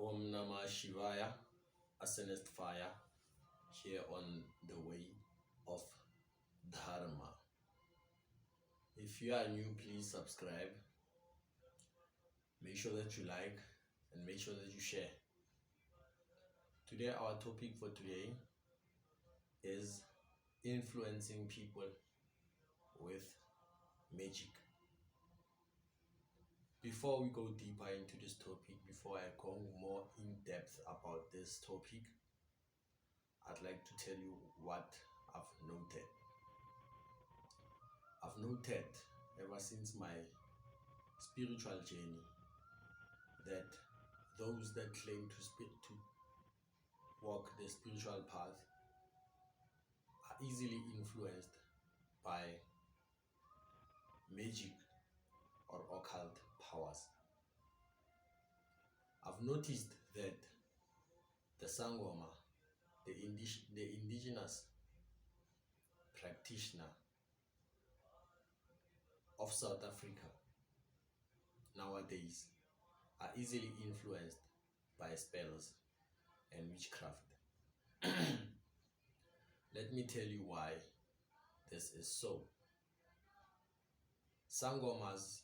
Om Namah Shivaya, Ascended Fire, here on the way of Dharma. If you are new, please subscribe. Make sure that you like and make sure that you share. Today, our topic for today is influencing people with magic. Before we go deeper into this topic, before I go more in depth about this topic, I'd like to tell you what I've noted. I've noted ever since my spiritual journey that those that claim to walk the spiritual path are easily influenced by magic or occult powers. I've noticed that the Sangoma, the indigenous practitioner of South Africa nowadays are easily influenced by spells and witchcraft. Let me tell you why this is so. Sangomas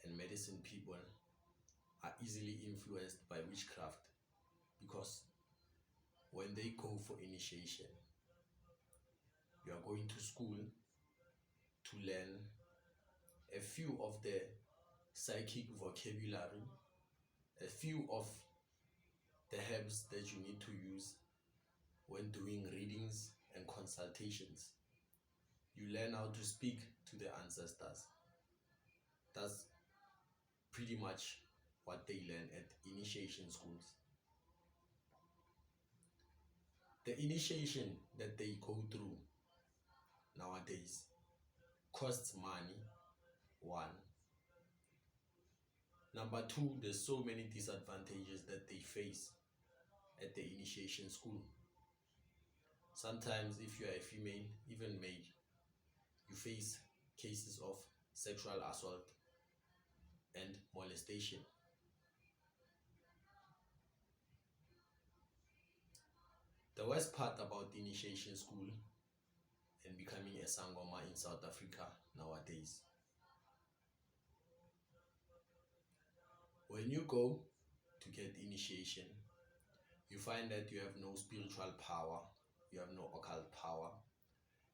and medicine people are easily influenced by witchcraft because when they go for initiation, you are going to school to learn a few of the psychic vocabulary, a few of the herbs that you need to use when doing readings and consultations. You learn how to speak to the ancestors. That's pretty much what they learn at initiation schools. The initiation that they go through nowadays costs money, one. Number two, there's so many disadvantages that they face at the initiation school. Sometimes if you are a female, even male, you face cases of sexual assault and molestation. The worst part about the initiation school and becoming a Sangoma in South Africa nowadays, when you go to get initiation, you find that you have no spiritual power, you have no occult power,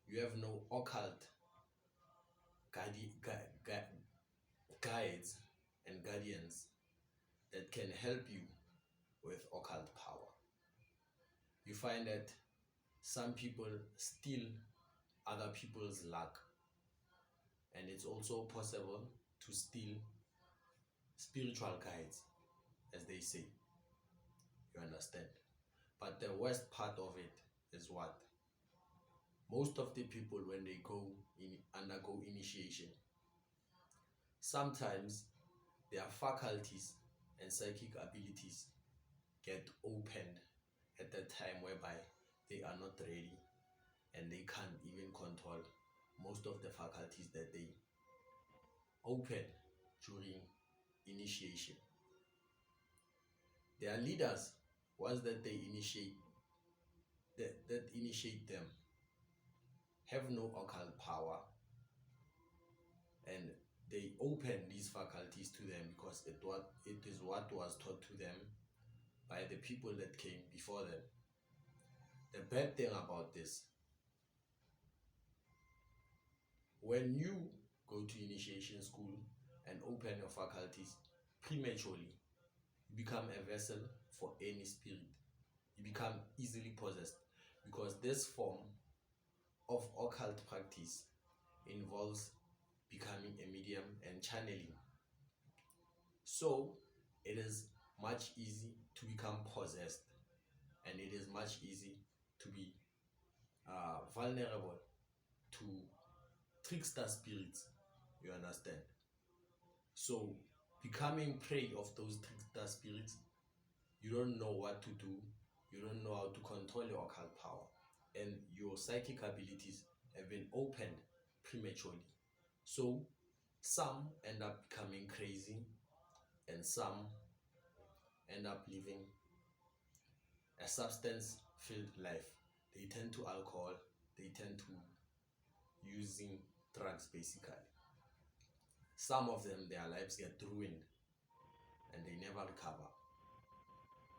you have no occult guides and guardians that can help you with occult power. You find that some people steal other people's luck, and it's also possible to steal spiritual guides, as they say. You understand? But the worst part of it is what? Most of the people, when they undergo initiation, sometimes their faculties and psychic abilities get opened at the time whereby they are not ready and they can't even control most of the faculties that they open during initiation. Their leaders, once that they initiate them, have no occult power, and they open these faculties to them because it is what was taught to them by the people that came before them. The bad thing about this, when you go to initiation school and open your faculties prematurely, you become a vessel for any spirit. You become easily possessed because this form of occult practice involves becoming a medium and channeling. So it is much easy to become possessed, and it is much easy to be vulnerable to trickster spirits. You understand? So becoming prey of those trickster spirits, you don't know what to do, you don't know how to control your occult power, and your psychic abilities have been opened prematurely. So some end up becoming crazy, and some end up living a substance-filled life. They tend to alcohol, they tend to using drugs basically. Some of them, their lives get ruined and they never recover.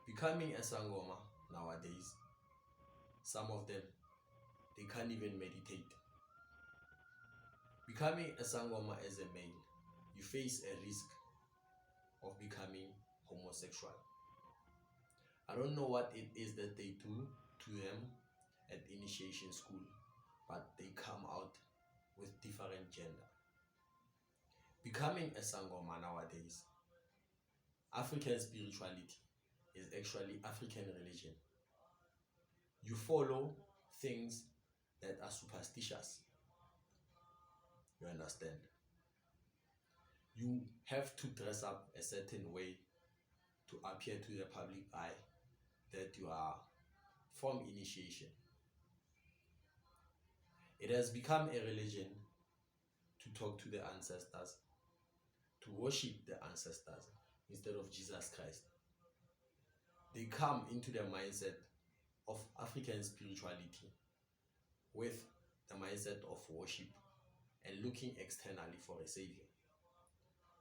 Becoming a Sangoma nowadays, some of them, they can't even meditate. Becoming a Sangoma as a male, you face a risk of becoming homosexual. I don't know what it is that they do to them at initiation school, but they come out with different gender. Becoming a Sangoma nowadays, African spirituality is actually African religion. You follow things that are superstitious. You understand? You have to dress up a certain way to appear to the public eye that you are from initiation. It has become a religion to talk to the ancestors, to worship the ancestors instead of Jesus Christ. They come into the mindset of African spirituality with the mindset of worship and looking externally for a savior.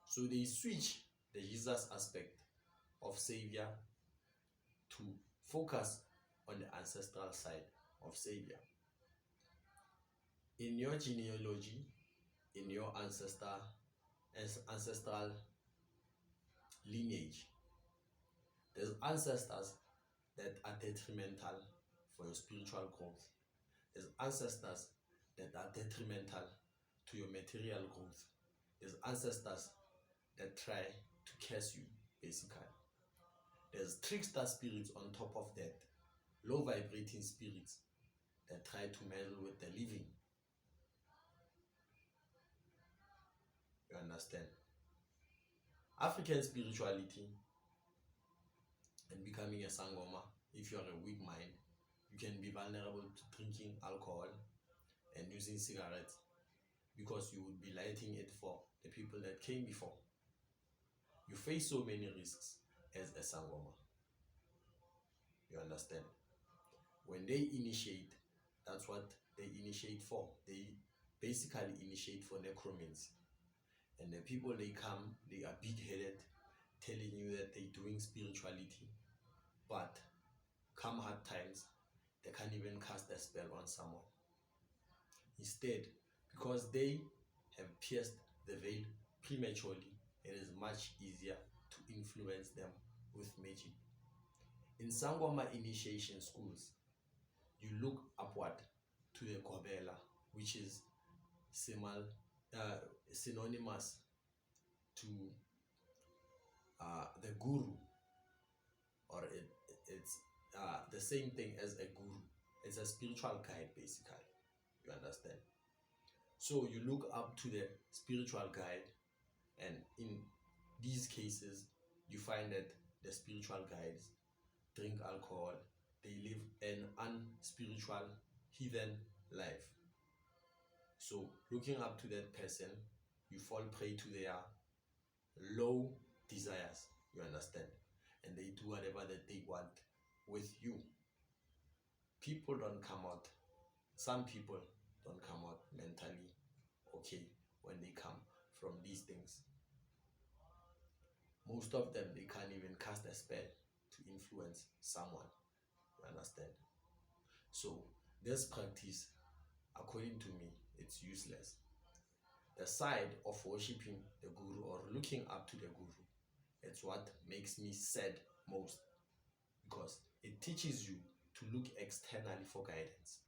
So they switch the Jesus aspect of savior to focus on the ancestral side of savior. In your genealogy, in your ancestral lineage, there's ancestors that are detrimental for your spiritual growth. There's ancestors that are detrimental to your material growth. There's ancestors that try to curse you, basically. There's trickster spirits on top of that, low vibrating spirits that try to meddle with the living. You understand? African spirituality and becoming a Sangoma, if you are a weak mind, you can be vulnerable to drinking alcohol and using cigarettes because you would be lighting it for the people that came before. You face so many risks as a Sangoma. You understand? When they initiate, that's what they initiate for. They basically initiate for necromancy. And the people they come, they are big-headed, telling you that they're doing spirituality. But come hard times, they can't even cast a spell on someone. Instead, because they have pierced the veil prematurely, it is much easier to influence them with magic. In Sangoma initiation schools, you look upward to the Kobela, which is synonymous to the guru, or it's the same thing as a guru. It's a spiritual guide, basically. You understand? So you look up to the spiritual guide, and in these cases, you find that the spiritual guides drink alcohol, they live an unspiritual, heathen life. So looking up to that person, you fall prey to their low desires, you understand? And they do whatever that they want with you. People don't come out, some people don't come out mentally okay when they come from these things. Most of them, they can't even cast a spell to influence someone, you understand? So this practice, according to me, it's useless. The side of worshipping the guru or looking up to the guru, it's what makes me sad most, because it teaches you to look externally for guidance,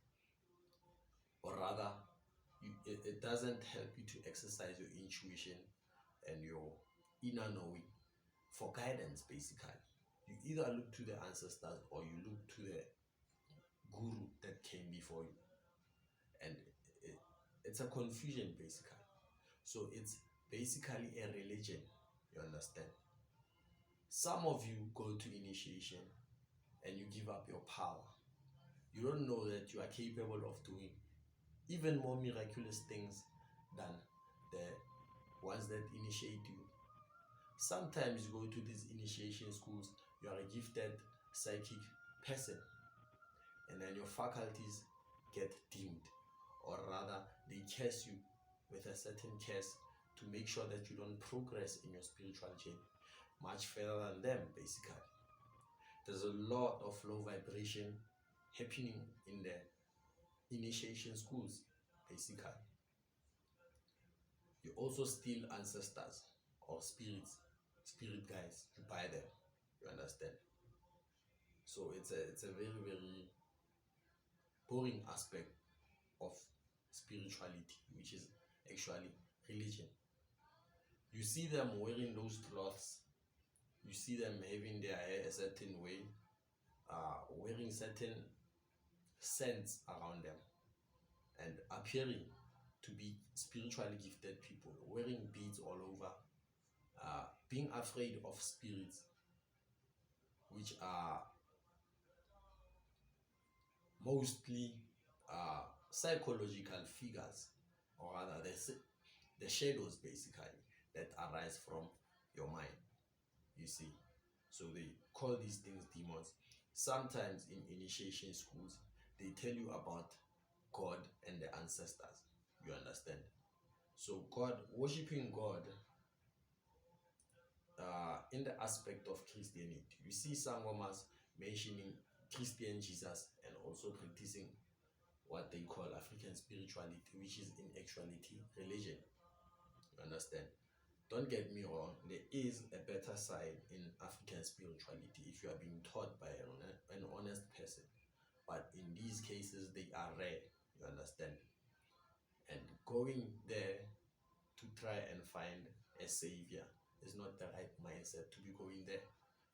or rather it doesn't help you to exercise your intuition and your inner knowing for guidance. Basically, you either look to the ancestors or you look to the guru that came before you, and it's a confusion basically. So it's basically a religion, you understand? Some of you go to initiation and you give up your power. You don't know that you are capable of doing even more miraculous things than the ones that initiate you. Sometimes you go to these initiation schools, you are a gifted psychic person, and then your faculties get dimmed, or rather, they curse you with a certain curse to make sure that you don't progress in your spiritual journey much further than them, basically. There's a lot of low vibration happening in the initiation schools, basically. You also steal ancestors or spirits, spirit guides, you buy them, you understand? So it's a very, very boring aspect of spirituality, which is actually religion. You see them wearing those cloths, you see them having their hair a certain way, wearing certain scents around them, and appearing to be spiritually gifted people, wearing beads all over, being afraid of spirits, which are mostly psychological figures, or rather the shadows, basically, that arise from your mind, you see. So they call these things demons. Sometimes in initiation schools, they tell you about God and the ancestors, you understand? So God, worshiping God, in the aspect of Christianity, you see Sangomas mentioning Christian Jesus and also practicing what they call African spirituality, which is in actuality religion. You understand? Don't get me wrong, there is a better side in African spirituality if you are being taught by an honest person. But in these cases, they are rare, you understand? And going there to try and find a savior is not the right mindset to be going there.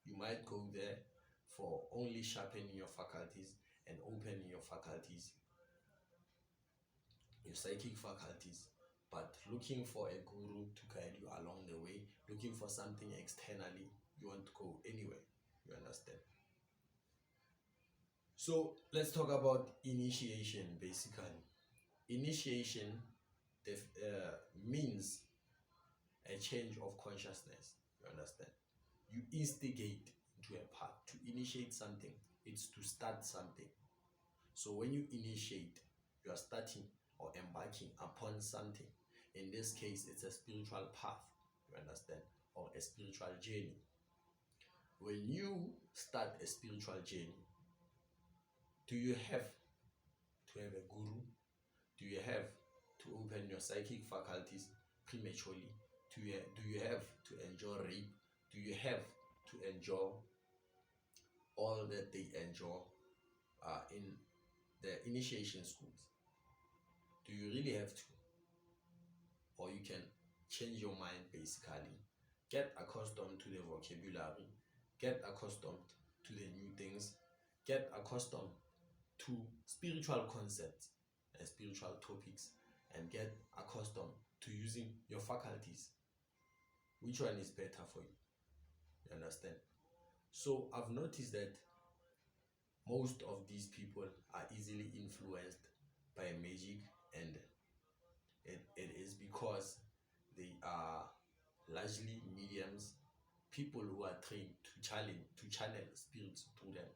You might go there for only sharpening your faculties and opening your faculties, your psychic faculties, but looking for a guru to guide you along the way, looking for something externally, you won't go anywhere. You understand? So let's talk about initiation, basically. Initiation means a change of consciousness. You understand? You instigate into a path. To initiate something, it's to start something. So when you initiate, you are starting or embarking upon something. In this case, it's a spiritual path, you understand, or a spiritual journey. When you start a spiritual journey, do you have to have a guru? Do you have to open your psychic faculties prematurely? Do you have to enjoy rape? Do you have to enjoy all that they enjoy in the initiation schools? Do you really have to? Or you can change your mind, basically. Get accustomed to the vocabulary, get accustomed to the new things, get accustomed to spiritual concepts and spiritual topics, and get accustomed to using your faculties. Which one is better for you? You understand? So I've noticed that most of these people are easily influenced by magic, and it is because they are largely mediums, people who are trained to channel spirits through them,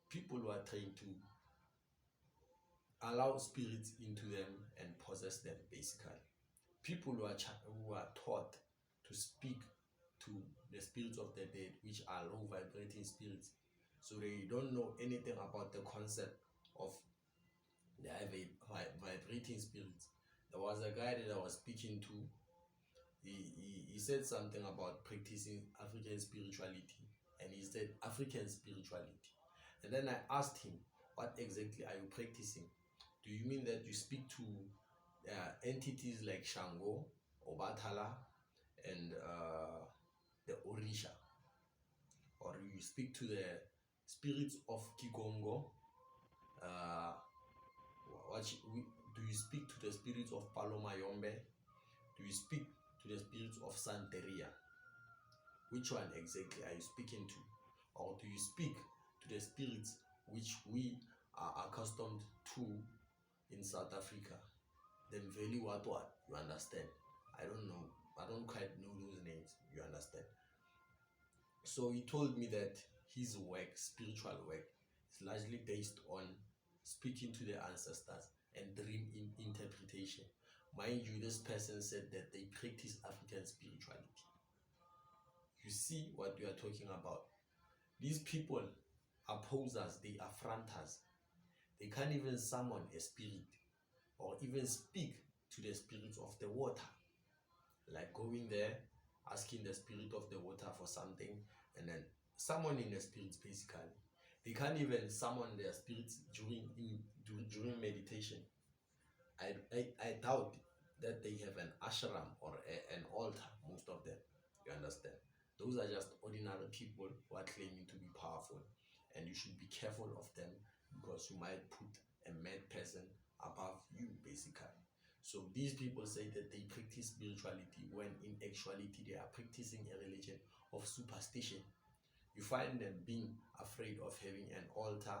people who are trained to allow spirits into them and possess them, basically. People who are taught to speak to the spirits of the dead, which are low vibrating spirits. So they don't know anything about the concept of the vibrating spirits. There was a guy that I was speaking to. He said something about practicing African spirituality, and he said African spirituality. And then I asked him, what exactly are you practicing? Do you mean that you speak to entities like Shango, Obatala, and the Orisha? Or you speak to the spirits of Kigongo? Uh, do you speak to the spirits of Paloma Yombe? Do you speak to the spirits of Santeria? Which one exactly are you speaking to? Or do you speak to the spirits which we are accustomed to in South Africa? Then Veli what? You understand? I don't know. I don't quite know those names. You understand? So he told me that his work, spiritual work, is largely based on speaking to the ancestors and dream interpretation. Mind you, this person said that they practice African spirituality. You see what we are talking about. These people are posers, they are fronters. They can't even summon a spirit or even speak to the spirits of the water. Like going there, asking the spirit of the water for something, and then summoning the spirits basically. They can't even summon their spirits during meditation. I doubt that they have an ashram or an altar, most of them. You understand? Those are just ordinary people who are claiming to be powerful, and you should be careful of them because you might put a mad person above you, basically. So these people say that they practice spirituality when in actuality they are practicing a religion of superstition. You find them being afraid of having an altar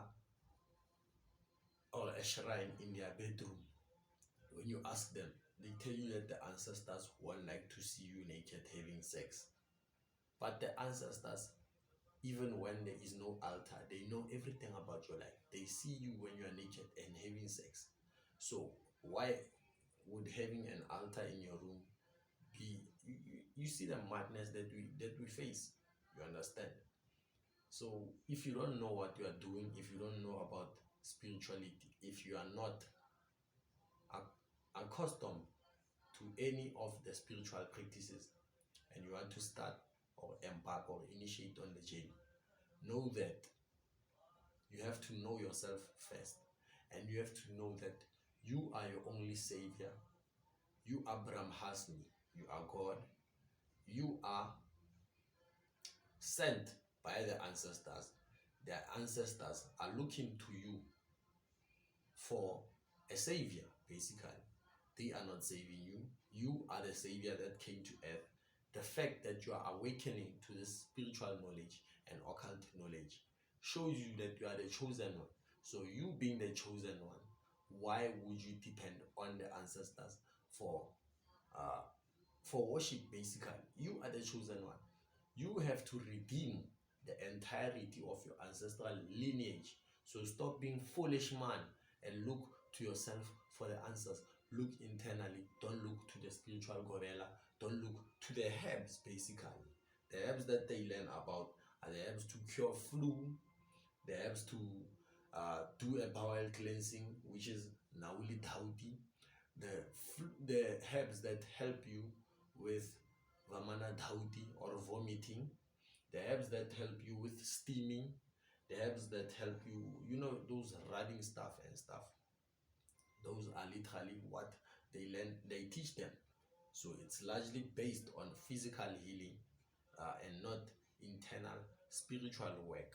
or a shrine in their bedroom. When you ask them, they tell you that the ancestors won't like to see you naked having sex. But the ancestors, even when there is no altar, they know everything about your life. They see you when you are naked and having sex. So why would having an altar in your room be you see the madness that we face? You understand? So if you don't know what you are doing, if you don't know about spirituality, if you are not accustomed to any of the spiritual practices and you want to start or embark or initiate on the journey, know that you have to know yourself first, and you have to know that you are your only savior. You are Abraham Hasmi, you are God, you are sent by the ancestors. Their ancestors are looking to you for a savior, basically. They are not saving you. You are the savior that came to earth. The fact that you are awakening to this spiritual knowledge and occult knowledge shows you that you are the chosen one. So you being the chosen one, why would you depend on the ancestors for uh, for worship? Basically, you are the chosen one. You have to redeem the entirety of your ancestral lineage. So stop being foolish, man, and look to yourself for the answers. Look internally. Don't look to the spiritual gorilla. Don't look to the herbs, basically. The herbs that they learn about are the herbs to cure flu, the herbs to do a bowel cleansing, which is Nauli Dauti, the herbs that help you with Vamana Dauti or vomiting, the herbs that help you with steaming, the herbs that help you, those rubbing stuff and stuff. Those are literally what they learn, they teach them. So it's largely based on physical healing and not internal spiritual work.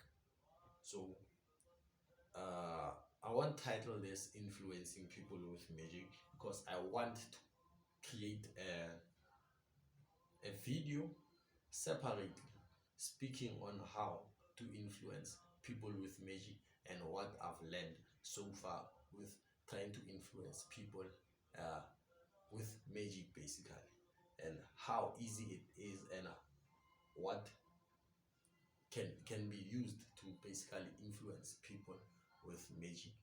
So I won't title this influencing people with magic because I want to create a video separately speaking on how to influence people with magic and what I've learned so far with trying to influence people uh, with magic, basically, and how easy it is, and what can be used to basically influence people with magic.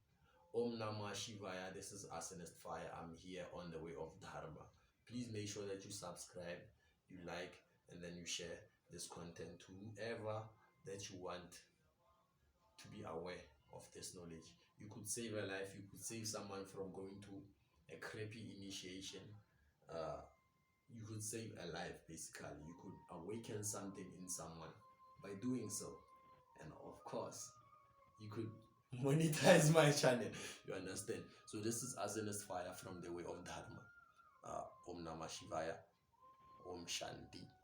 Om Namah Shivaya, this is Arsonist Fire. I'm here on the way of Dharma. Please make sure that you subscribe, you like, and then you share this content to whoever that you want to be aware of this knowledge. You could save a life, you could save someone from going to a crappy initiation. You could save a life, basically. You could awaken something in someone by doing so. And of course, you could monetize my channel. You understand? So this is Azenes Fire from the way of Dharma. Om Namah Shivaya. Om Shanti.